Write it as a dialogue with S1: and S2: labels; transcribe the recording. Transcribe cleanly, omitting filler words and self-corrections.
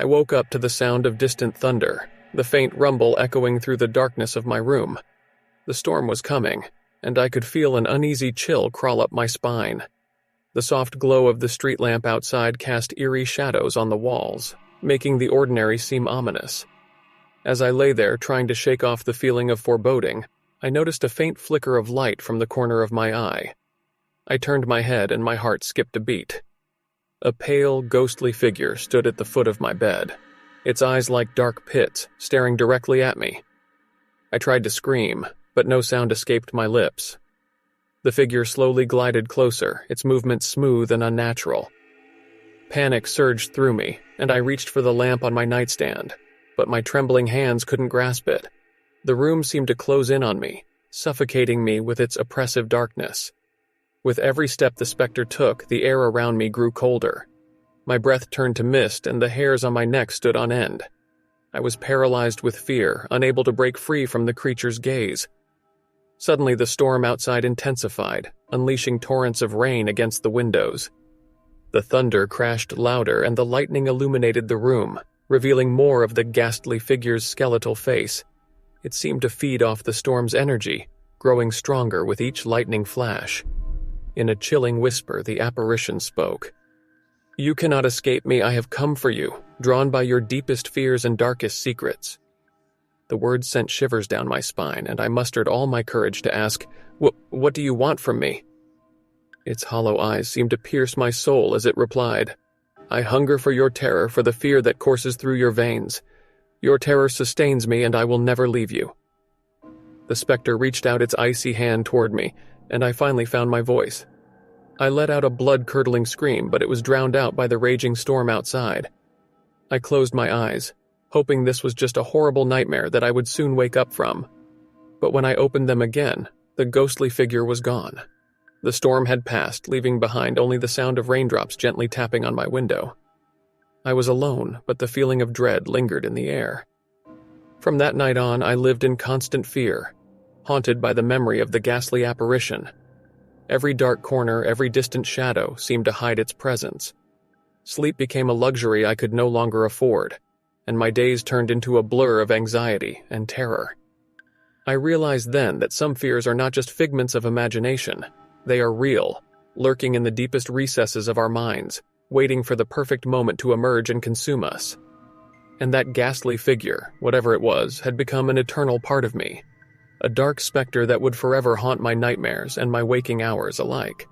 S1: I woke up to the sound of distant thunder, the faint rumble echoing through the darkness of my room. The storm was coming, and I could feel an uneasy chill crawl up my spine. The soft glow of the street lamp outside cast eerie shadows on the walls, making the ordinary seem ominous. As I lay there trying to shake off the feeling of foreboding, I noticed a faint flicker of light from the corner of my eye. I turned my head and my heart skipped a beat. A pale, ghostly figure stood at the foot of my bed, its eyes like dark pits, staring directly at me. I tried to scream, but no sound escaped my lips. The figure slowly glided closer, its movements smooth and unnatural. Panic surged through me, and I reached for the lamp on my nightstand, but my trembling hands couldn't grasp it. The room seemed to close in on me, suffocating me with its oppressive darkness. With every step the specter took, the air around me grew colder. My breath turned to mist, and the hairs on my neck stood on end. I was paralyzed with fear, unable to break free from the creature's gaze. Suddenly the storm outside intensified, unleashing torrents of rain against the windows. The thunder crashed louder, and the lightning illuminated the room, revealing more of the ghastly figure's skeletal face. It seemed to feed off the storm's energy, growing stronger with each lightning flash. In a chilling whisper, the apparition spoke. "You cannot escape me, I have come for you, drawn by your deepest fears and darkest secrets." The words sent shivers down my spine, and I mustered all my courage to ask, What do you want from me?" Its hollow eyes seemed to pierce my soul as it replied, "I hunger for your terror, for the fear that courses through your veins. Your terror sustains me, and I will never leave you." The specter reached out its icy hand toward me, and I finally found my voice. I let out a blood-curdling scream, but it was drowned out by the raging storm outside. I closed my eyes, hoping this was just a horrible nightmare that I would soon wake up from. But when I opened them again, the ghostly figure was gone. The storm had passed, leaving behind only the sound of raindrops gently tapping on my window. I was alone, but the feeling of dread lingered in the air. From that night on, I lived in constant fear, haunted by the memory of the ghastly apparition. Every dark corner, every distant shadow seemed to hide its presence. Sleep became a luxury I could no longer afford, and my days turned into a blur of anxiety and terror. I realized then that some fears are not just figments of imagination. They are real, lurking in the deepest recesses of our minds, waiting for the perfect moment to emerge and consume us. And that ghastly figure, whatever it was, had become an eternal part of me, a dark specter that would forever haunt my nightmares and my waking hours alike.